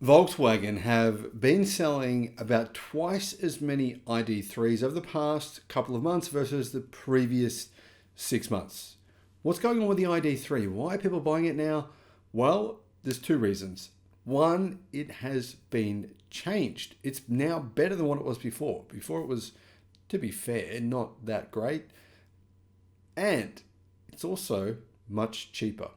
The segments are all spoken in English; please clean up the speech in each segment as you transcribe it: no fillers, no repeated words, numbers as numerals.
Volkswagen have been selling about twice as many ID3s over the past couple of months versus the previous 6 months. What's going on with the ID3? Why are people buying it now? Well, there's two reasons. One, it has been changed. It's now better than what it was before. Before it was, to be fair, not that great. And it's also much cheaper.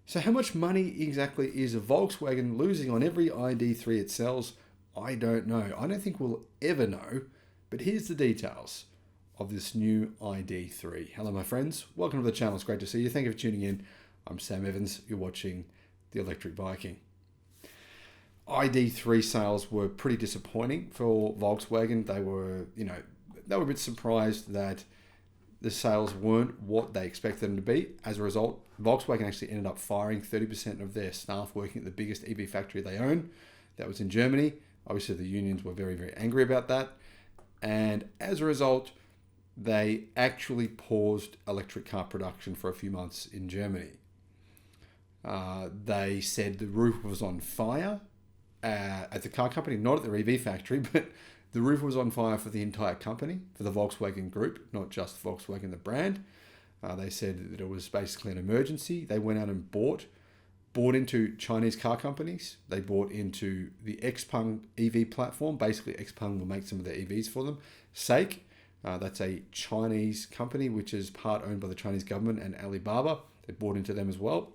So how much money exactly is Volkswagen losing on every ID3 it sells? I don't know. I don't think we'll ever know. But here's the details of this new ID3. Hello, my friends. Welcome to the channel. It's great to see you. Thank you for tuning in. I'm Sam Evans. You're watching the Electric Viking. ID3 sales were pretty disappointing for Volkswagen. They were a bit surprised that the sales weren't what they expected them to be. As a result, Volkswagen actually ended up firing 30% of their staff working at the biggest EV factory they own. That was in Germany. Obviously, the unions were very, very angry about that. And as a result, they actually paused electric car production for a few months in Germany. They said the roof was on fire at the car company, not at their EV factory, but the roof was on fire for the entire company, for the Volkswagen Group, not just Volkswagen the brand. They said that it was basically an emergency. They went out and bought into Chinese car companies. They bought into the Xpeng EV platform. Basically, Xpeng will make some of their EVs for them. SAIC, that's a Chinese company which is part owned by the Chinese government and Alibaba. They bought into them as well.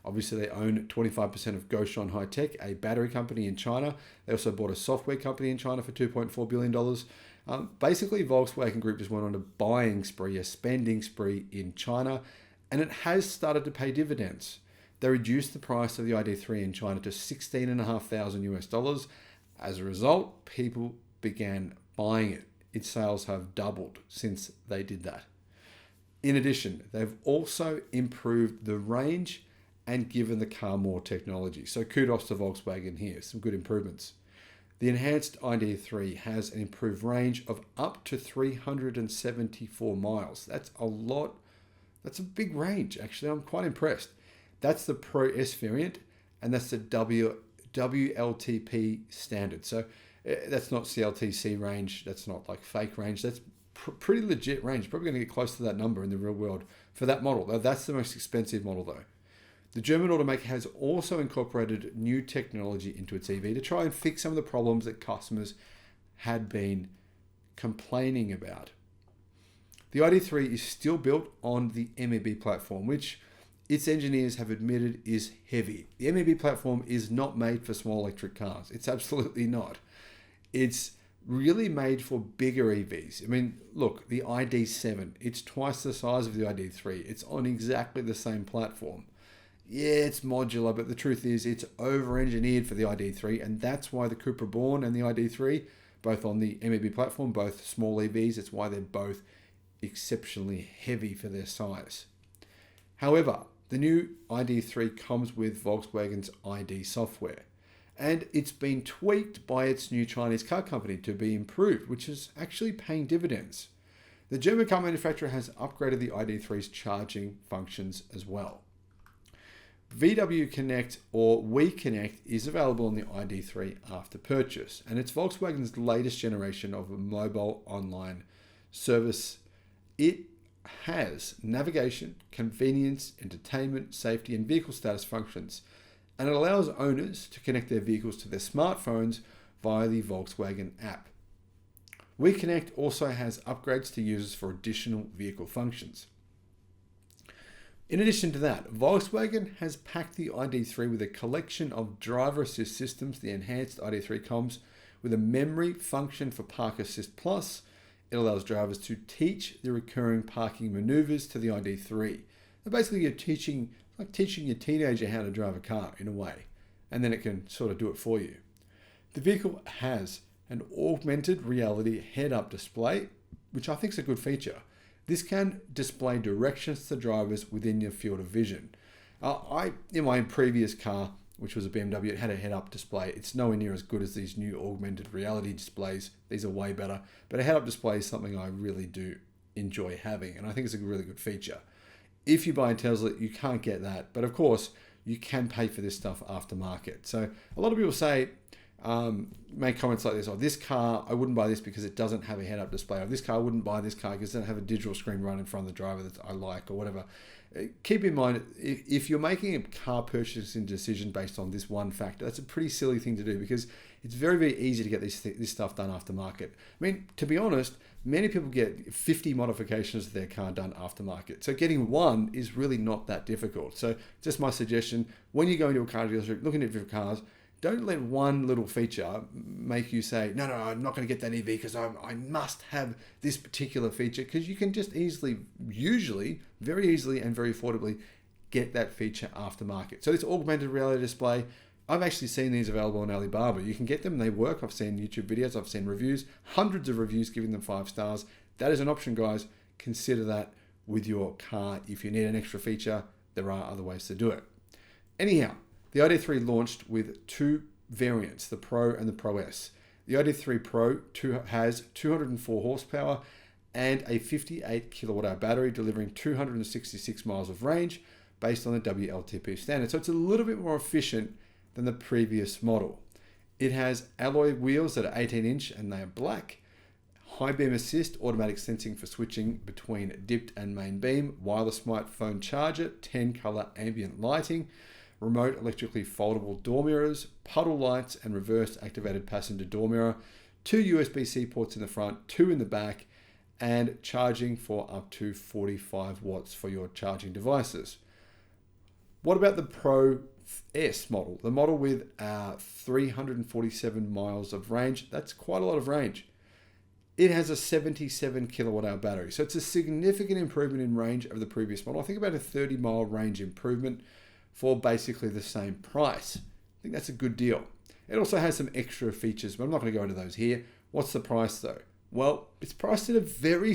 Obviously, they own 25% of Goshon High-Tech, a battery company in China. They also bought a software company in China for $2.4 billion. Basically, Volkswagen Group just went on a buying spree, a spending spree in China, and it has started to pay dividends. They reduced the price of the ID3 in China to $16,500 US. As a result, people began buying it. Its sales have doubled since they did that. In addition, they've also improved the range and given the car more technology. So kudos to Volkswagen here, some good improvements. The enhanced ID3 has an improved range of up to 374 miles. That's a lot. That's a big range, actually. I'm quite impressed. That's the Pro S variant, and that's the WLTP standard. So that's not CLTC range. That's not like fake range. That's pretty legit range. Probably going to get close to that number in the real world for that model. That's the most expensive model, though. The German automaker has also incorporated new technology into its EV to try and fix some of the problems that customers had been complaining about. The ID3 is still built on the MEB platform, which its engineers have admitted is heavy. The MEB platform is not made for small electric cars. It's absolutely not. It's really made for bigger EVs. I mean, look, the ID7, it's twice the size of the ID3. It's on exactly the same platform. Yeah, it's modular, but the truth is it's over-engineered for the ID3, and that's why the Cupra Born and the ID3, both on the MEB platform, both small EVs, it's why they're both exceptionally heavy for their size. However, the new ID3 comes with Volkswagen's ID software, and it's been tweaked by its new Chinese car company to be improved, which is actually paying dividends. The German car manufacturer has upgraded the ID3's charging functions as well. VW Connect or We Connect is available on the ID3 after purchase, and it's Volkswagen's latest generation of a mobile online service. It has navigation, convenience, entertainment, safety, and vehicle status functions, and it allows owners to connect their vehicles to their smartphones via the Volkswagen app. We Connect also has upgrades to users for additional vehicle functions. In addition to that, Volkswagen has packed the ID3 with a collection of driver assist systems. The enhanced ID3 comes with a memory function for Park Assist Plus. It allows drivers to teach the recurring parking maneuvers to the ID3. So basically, you're teaching your teenager how to drive a car in a way, and then it can sort of do it for you. The vehicle has an augmented reality head-up display, which I think is a good feature. This can display directions to drivers within your field of vision. In my previous car, which was a BMW, it had a head-up display. It's nowhere near as good as these new augmented reality displays. These are way better. But a head-up display is something I really do enjoy having, and I think it's a really good feature. If you buy a Tesla, you can't get that. But of course, you can pay for this stuff aftermarket. So a lot of people say, make comments like this, or this car, I wouldn't buy this because it doesn't have a head-up display, or this car, I wouldn't buy this car because it doesn't have a digital screen right in front of the driver that I like, or whatever. Keep in mind, if you're making a car purchasing decision based on this one factor, that's a pretty silly thing to do, because it's very, very easy to get this stuff done aftermarket. I mean, to be honest, many people get 50 modifications of their car done aftermarket. So getting one is really not that difficult. So just my suggestion, when you go into a car dealership looking at different cars, don't let one little feature make you say, no, I'm not going to get that EV because I must have this particular feature, because you can just usually, very easily and very affordably get that feature aftermarket. So this augmented reality display, I've actually seen these available on Alibaba. You can get them, they work. I've seen YouTube videos, I've seen reviews, hundreds of reviews giving them 5 stars. That is an option, guys. Consider that with your car. If you need an extra feature, there are other ways to do it. Anyhow, the ID3 launched with 2 variants, the Pro and the Pro S. The ID3 Pro has 204 horsepower and a 58 kilowatt hour battery, delivering 266 miles of range based on the WLTP standard. So it's a little bit more efficient than the previous model. It has alloy wheels that are 18-inch and they are black, high beam assist, automatic sensing for switching between dipped and main beam, wireless smartphone charger, 10 color ambient lighting, remote electrically foldable door mirrors, puddle lights and reverse activated passenger door mirror, 2 USB-C ports in the front, 2 in the back, and charging for up to 45 watts for your charging devices. What about the Pro S model? The model with 347 miles of range. That's quite a lot of range. It has a 77 kilowatt hour battery. So it's a significant improvement in range over the previous model. I think about a 30-mile range improvement for basically the same price. I think that's a good deal. It also has some extra features, but I'm not going to go into those here. What's the price though? Well, it's priced at a very,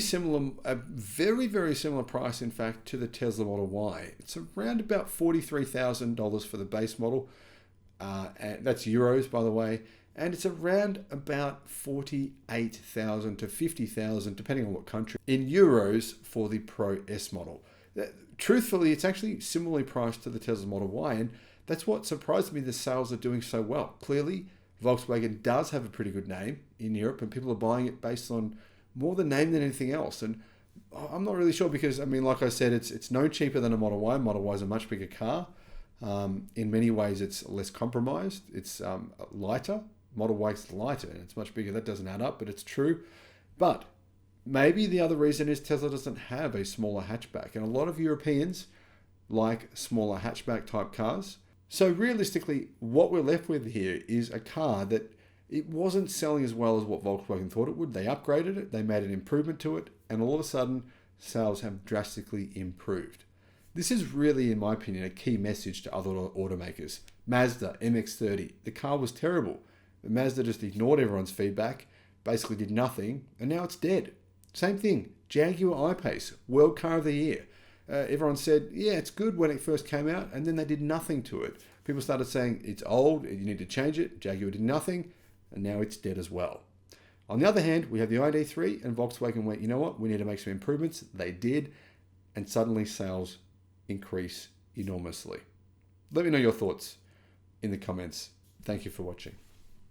very similar price, in fact, to the Tesla Model Y. It's around about $43,000 for the base model. And that's euros, by the way. And it's around about 48,000 to 50,000, depending on what country, in euros for the Pro S model. Truthfully, it's actually similarly priced to the Tesla Model Y, and that's what surprised me. The sales are doing so well. Clearly, Volkswagen does have a pretty good name in Europe, and people are buying it based on more the name than anything else. And I'm not really sure, because, I mean, like I said, it's no cheaper than a Model Y. Model Y is a much bigger car. In many ways, it's less compromised. It's lighter. Model Y is lighter, and it's much bigger. That doesn't add up, but it's true. But maybe the other reason is Tesla doesn't have a smaller hatchback, and a lot of Europeans like smaller hatchback type cars. So realistically, what we're left with here is a car that it wasn't selling as well as what Volkswagen thought it would. They upgraded it, they made an improvement to it, and all of a sudden, sales have drastically improved. This is really, in my opinion, a key message to other automakers. Mazda MX-30, the car was terrible. Mazda just ignored everyone's feedback, basically did nothing, and now it's dead. Same thing, Jaguar I-Pace, World Car of the Year. Everyone said, yeah, it's good when it first came out, and then they did nothing to it. People started saying, it's old, you need to change it. Jaguar did nothing, and now it's dead as well. On the other hand, we have the ID3, and Volkswagen went, you know what, we need to make some improvements. They did, and suddenly sales increase enormously. Let me know your thoughts in the comments. Thank you for watching.